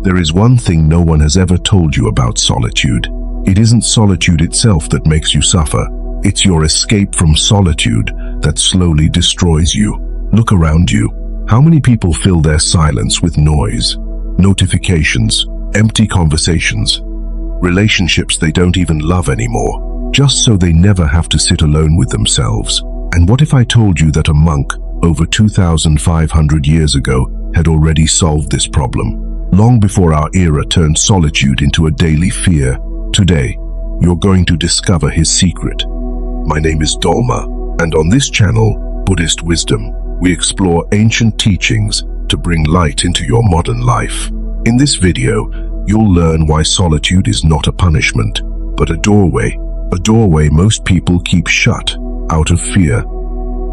There is one thing no one has ever told you about solitude. It isn't solitude itself that makes you suffer. It's your escape from solitude that slowly destroys you. Look around you. How many people fill their silence with noise, notifications, empty conversations, relationships they don't even love anymore, just so they never have to sit alone with themselves? And what if I told you that a monk over 2,500 years ago had already solved this problem, long before our era turned solitude into a daily fear? Today, you're going to discover his secret. My name is Dolma, and on this channel, Buddhist Wisdom, we explore ancient teachings to bring light into your modern life. In this video, you'll learn why solitude is not a punishment, but a doorway most people keep shut out of fear.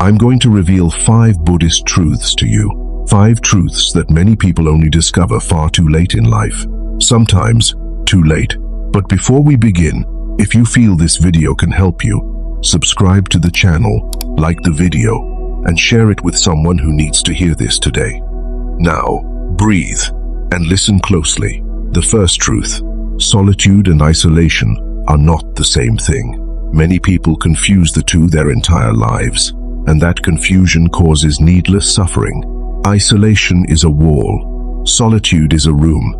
I'm going to reveal 5 Buddhist truths to you, 5 truths that many people only discover far too late in life, sometimes too late. But before we begin, if you feel this video can help you, subscribe to the channel, like the video, and share it with someone who needs to hear this today. Now, breathe and listen closely. The first truth: solitude and isolation are not the same thing. Many people confuse the two their entire lives, and that confusion causes needless suffering. Isolation is a wall. Solitude is a room.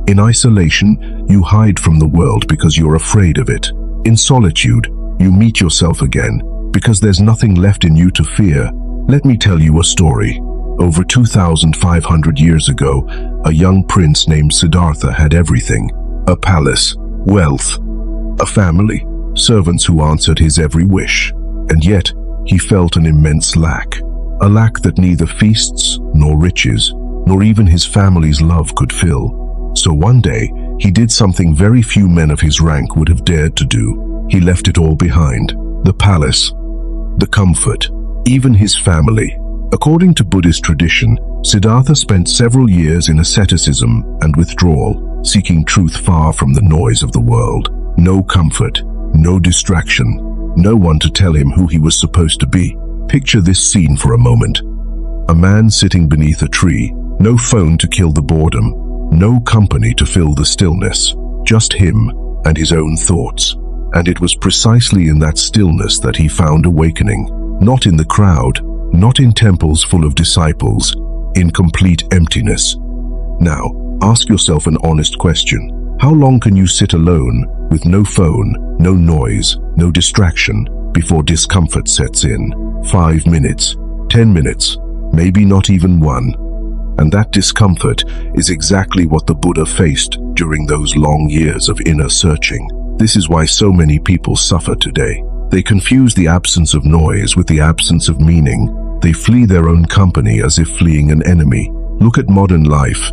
In isolation, you hide from the world because you're afraid of it. In solitude, you meet yourself again because there's nothing left in you to fear. Let me tell you a story. Over 2,500 years ago, a young prince named Siddhartha had everything: a palace, wealth, a family, servants who answered his every wish. And yet, he felt an immense lack. A lack that neither feasts, nor riches, nor even his family's love could fill. So one day, he did something very few men of his rank would have dared to do. He left it all behind: the palace, the comfort, even his family. According to Buddhist tradition, Siddhartha spent several years in asceticism and withdrawal, seeking truth far from the noise of the world. No comfort, no distraction, no one to tell him who he was supposed to be. Picture this scene for a moment. A man sitting beneath a tree, no phone to kill the boredom, no company to fill the stillness, just him and his own thoughts. And it was precisely in that stillness that he found awakening. Not in the crowd, not in temples full of disciples, in complete emptiness. Now, ask yourself an honest question. How long can you sit alone with no phone, no noise, no distraction before discomfort sets in? 5 minutes, 10 minutes, maybe not even 1. And that discomfort is exactly what the Buddha faced during those long years of inner searching. This is why so many people suffer today. They confuse the absence of noise with the absence of meaning. They flee their own company as if fleeing an enemy. Look at modern life.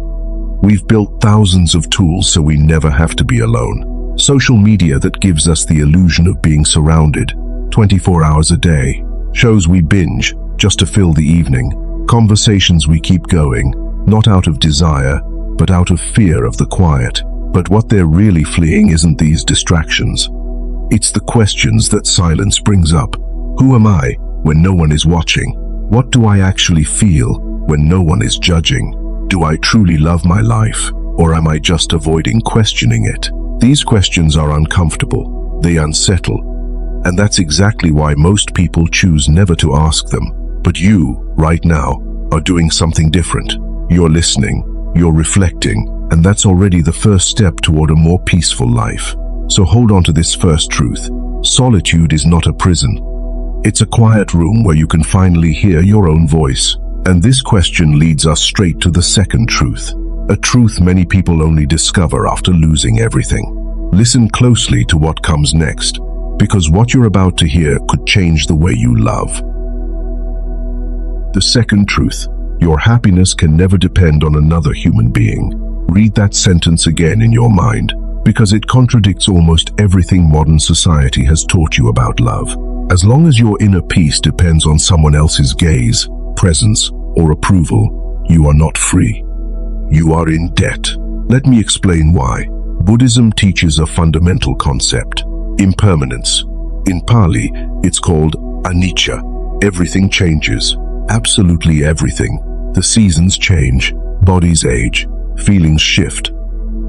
We've built thousands of tools so we never have to be alone. Social media that gives us the illusion of being surrounded 24 hours a day. Shows we binge just to fill the evening. Conversations we keep going, not out of desire, but out of fear of the quiet. But what they're really fleeing isn't these distractions. It's the questions that silence brings up. Who am I when no one is watching? What do I actually feel when no one is judging? Do I truly love my life, or am I just avoiding questioning it? These questions are uncomfortable. They unsettle. And that's exactly why most people choose never to ask them. But you, right now, are doing something different. You're listening, you're reflecting, and that's already the first step toward a more peaceful life. So hold on to this first truth. Solitude is not a prison. It's a quiet room where you can finally hear your own voice. And this question leads us straight to the second truth. A truth many people only discover after losing everything. Listen closely to what comes next, because what you're about to hear could change the way you love. The second truth: your happiness can never depend on another human being. Read that sentence again in your mind, because it contradicts almost everything modern society has taught you about love. As long as your inner peace depends on someone else's gaze, presence, or approval, you are not free. You are in debt. Let me explain why. Buddhism teaches a fundamental concept: impermanence. In Pali, it's called anicca. Everything changes. Absolutely everything. The seasons change, bodies age, feelings shift.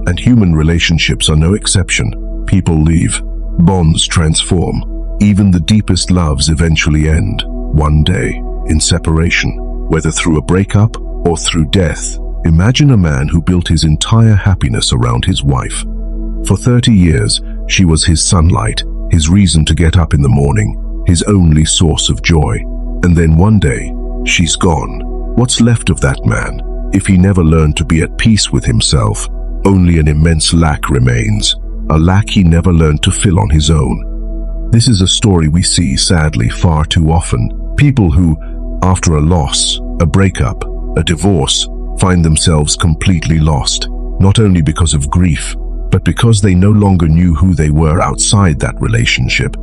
And human relationships are no exception. People leave, bonds transform, even the deepest loves eventually end, one day, in separation, whether through a breakup or through death. Imagine a man who built his entire happiness around his wife. For 30 years, she was his sunlight, his reason to get up in the morning, his only source of joy. And then one day, she's gone. What's left of that man? If he never learned to be at peace with himself, only an immense lack remains, a lack he never learned to fill on his own. This is a story we see, sadly, far too often. People who, after a loss, a breakup, a divorce, find themselves completely lost, not only because of grief, but because they no longer knew who they were outside that relationship.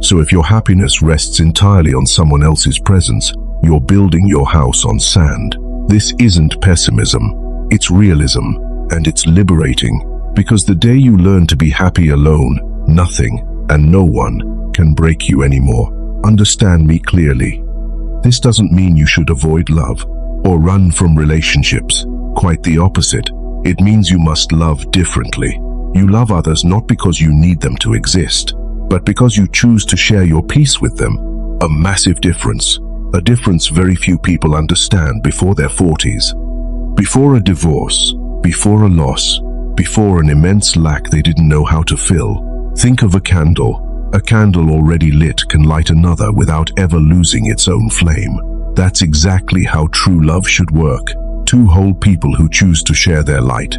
So if your happiness rests entirely on someone else's presence, you're building your house on sand. This isn't pessimism, it's realism, and it's liberating, because the day you learn to be happy alone, nothing and no one can break you anymore. Understand me clearly. This doesn't mean you should avoid love or run from relationships. Quite the opposite. It means you must love differently. You love others not because you need them to exist, but because you choose to share your peace with them. A massive difference. A difference very few people understand before their 40s. Before a divorce, before a loss, before an immense lack they didn't know how to fill. Think of a candle. A candle already lit can light another without ever losing its own flame. That's exactly how true love should work. Two whole people who choose to share their light.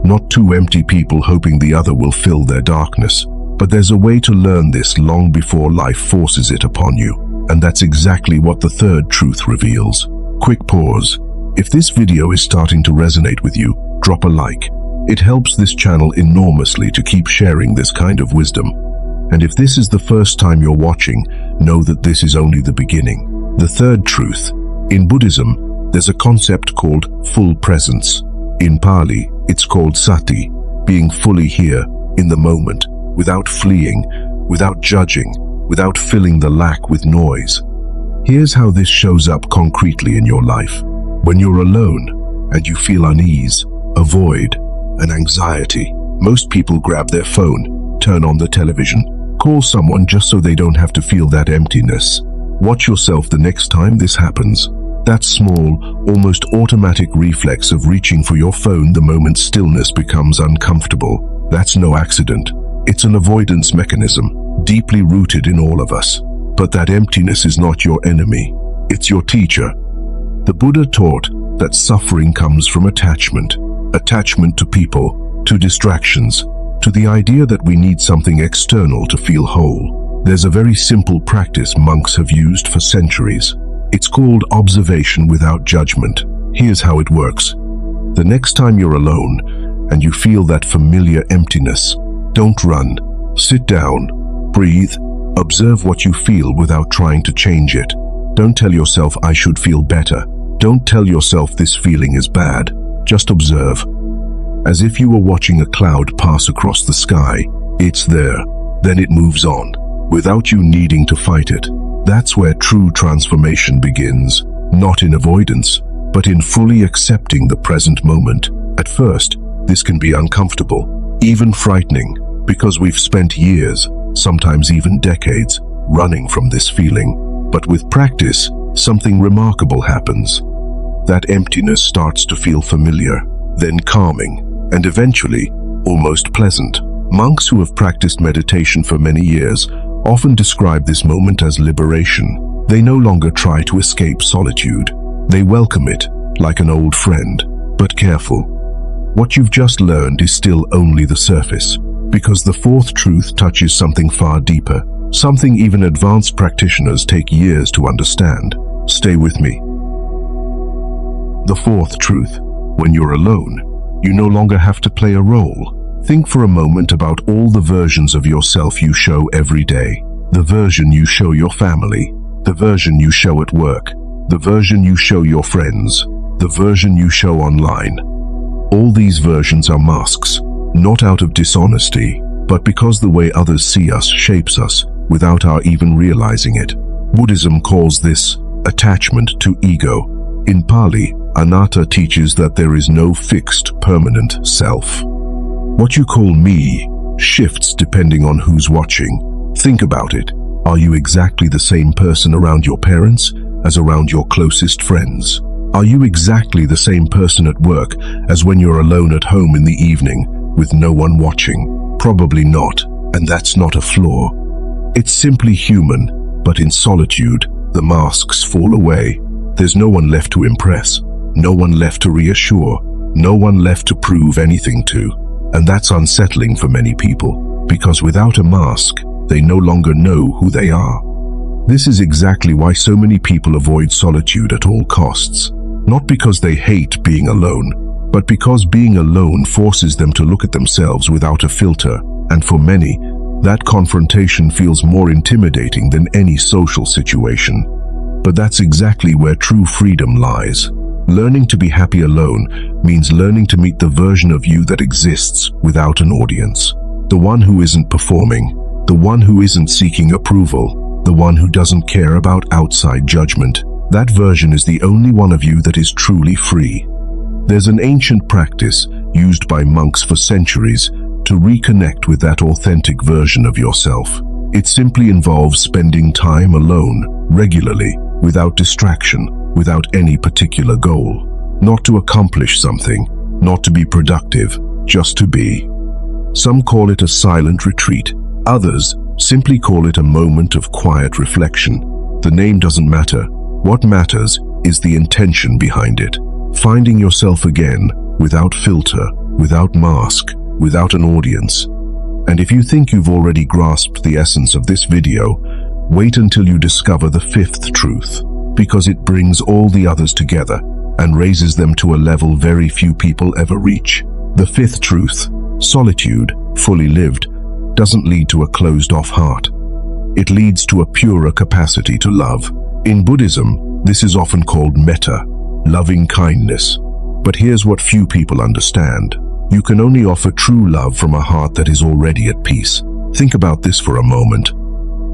Not two empty people hoping the other will fill their darkness. But there's a way to learn this long before life forces it upon you. And that's exactly what the third truth reveals. Quick pause. If this video is starting to resonate with you, drop a like. It helps this channel enormously to keep sharing this kind of wisdom. And if this is the first time you're watching, know that this is only the beginning. The third truth. In Buddhism, there's a concept called full presence. In Pali, it's called sati, being fully here, in the moment, without fleeing, without judging, without filling the lack with noise. Here's how this shows up concretely in your life. When you're alone and you feel unease, a void, an anxiety, most people grab their phone, turn on the television, call someone just so they don't have to feel that emptiness. Watch yourself the next time this happens. That small, almost automatic reflex of reaching for your phone the moment stillness becomes uncomfortable. That's no accident. It's an avoidance mechanism, deeply rooted in all of us. But that emptiness is not your enemy. It's your teacher. The Buddha taught that suffering comes from attachment. Attachment to people, to distractions, to the idea that we need something external to feel whole. There's a very simple practice monks have used for centuries. It's called observation without judgment. Here's how it works. The next time you're alone and you feel that familiar emptiness, don't run. Sit down, breathe, observe what you feel without trying to change it. Don't tell yourself, I should feel better. Don't tell yourself this feeling is bad. Just observe. As if you were watching a cloud pass across the sky. It's there. Then it moves on, without you needing to fight it. That's where true transformation begins, not in avoidance, but in fully accepting the present moment. At first, this can be uncomfortable, even frightening, because we've spent years, sometimes even decades, running from this feeling. But with practice, something remarkable happens. That emptiness starts to feel familiar, then calming, and eventually, almost pleasant. Monks who have practiced meditation for many years often describe this moment as liberation. They no longer try to escape solitude. They welcome it, like an old friend. But careful. What you've just learned is still only the surface, because the fourth truth touches something far deeper, something even advanced practitioners take years to understand. Stay with me. The fourth truth. When you're alone, you no longer have to play a role. Think for a moment about all the versions of yourself you show every day. The version you show your family, the version you show at work, the version you show your friends, the version you show online. All these versions are masks, not out of dishonesty, but because the way others see us shapes us without our even realizing it. Buddhism calls this attachment to ego. In Pali, Anatta teaches that there is no fixed, permanent self. What you call me shifts depending on who's watching. Think about it. Are you exactly the same person around your parents as around your closest friends? Are you exactly the same person at work as when you're alone at home in the evening with no one watching? Probably not, and that's not a flaw. It's simply human, but in solitude, the masks fall away. There's no one left to impress, no one left to reassure, no one left to prove anything to. And that's unsettling for many people, because without a mask, they no longer know who they are. This is exactly why so many people avoid solitude at all costs. Not because they hate being alone, but because being alone forces them to look at themselves without a filter, and for many, that confrontation feels more intimidating than any social situation. But that's exactly where true freedom lies. Learning to be happy alone means learning to meet the version of you that exists without an audience. The one who isn't performing, the one who isn't seeking approval, the one who doesn't care about outside judgment. That version is the only one of you that is truly free. There's an ancient practice used by monks for centuries to reconnect with that authentic version of yourself. It simply involves spending time alone, regularly, without distraction, without any particular goal. Not to accomplish something, not to be productive, just to be. Some call it a silent retreat. Others simply call it a moment of quiet reflection. The name doesn't matter. What matters is the intention behind it. Finding yourself again, without filter, without mask, without an audience. And if you think you've already grasped the essence of this video, wait until you discover the fifth truth, because it brings all the others together and raises them to a level very few people ever reach. The fifth truth, solitude, fully lived, doesn't lead to a closed-off heart. It leads to a purer capacity to love. In Buddhism, this is often called metta, loving kindness. But here's what few people understand. You can only offer true love from a heart that is already at peace. Think about this for a moment.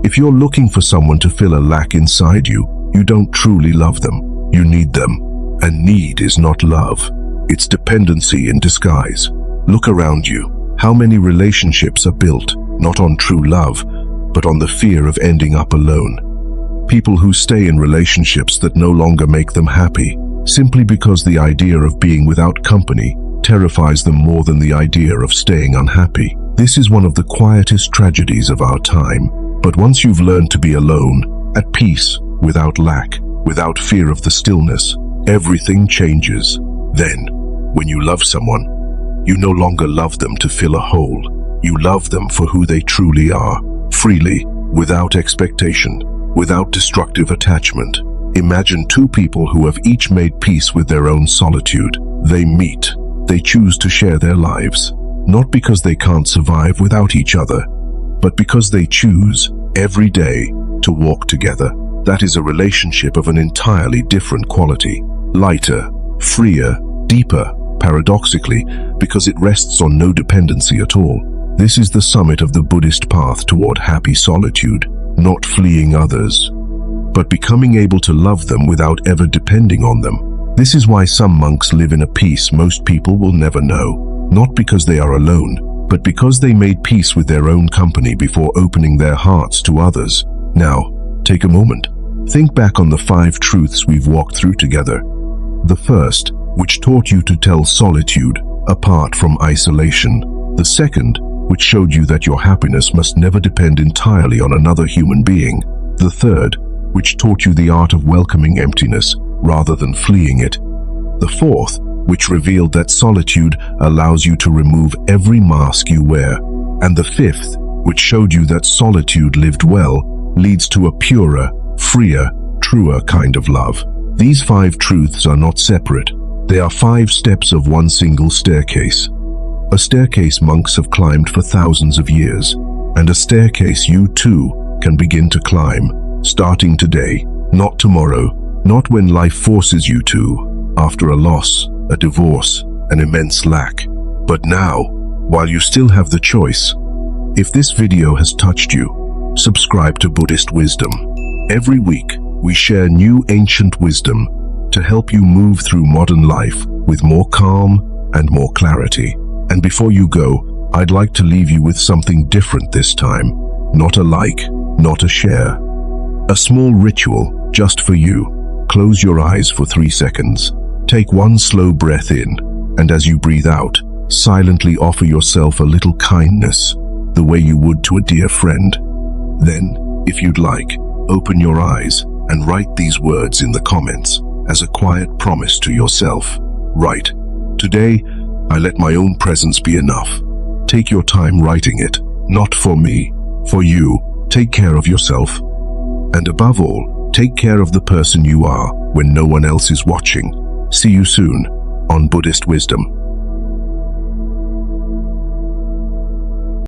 If you're looking for someone to fill a lack inside you, you don't truly love them. You need them. And need is not love. It's dependency in disguise. Look around you. How many relationships are built, not on true love, but on the fear of ending up alone? People who stay in relationships that no longer make them happy, simply because the idea of being without company terrifies them more than the idea of staying unhappy. This is one of the quietest tragedies of our time. But once you've learned to be alone, at peace, without lack, without fear of the stillness, everything changes. Then, when you love someone, you no longer love them to fill a hole. You love them for who they truly are, freely, without expectation, without destructive attachment. Imagine two people who have each made peace with their own solitude. They meet. They choose to share their lives, not because they can't survive without each other, but because they choose, every day, to walk together. That is a relationship of an entirely different quality. Lighter, freer, deeper, paradoxically, because it rests on no dependency at all. This is the summit of the Buddhist path toward happy solitude, not fleeing others, but becoming able to love them without ever depending on them. This is why some monks live in a peace most people will never know, not because they are alone, but because they made peace with their own company before opening their hearts to others. Now, take a moment. Think back on the 5 truths we've walked through together. The first, which taught you to tell solitude apart from isolation. The second, which showed you that your happiness must never depend entirely on another human being. The third, which taught you the art of welcoming emptiness rather than fleeing it. The fourth, which revealed that solitude allows you to remove every mask you wear. And the fifth, which showed you that solitude lived well leads to a purer, freer, truer kind of love. These 5 truths are not separate. They are 5 steps of one single staircase. A staircase monks have climbed for thousands of years, and a staircase you too can begin to climb, starting today, not tomorrow, not when life forces you to, after a loss, a divorce, an immense lack, but now, while you still have the choice. If this video has touched you, subscribe to Buddhist Wisdom. Every week, we share new ancient wisdom to help you move through modern life with more calm and more clarity. And before you go, I'd like to leave you with something different this time. Not a like, not a share. A small ritual just for you. Close your eyes for 3 seconds. Take one slow breath in, and as you breathe out, silently offer yourself a little kindness, the way you would to a dear friend. Then, if you'd like, open your eyes and write these words in the comments as a quiet promise to yourself. Write, "Today, I let my own presence be enough." Take your time writing it, not for me, for you. Take care of yourself. And above all, take care of the person you are when no one else is watching. See you soon on Buddhist Wisdom.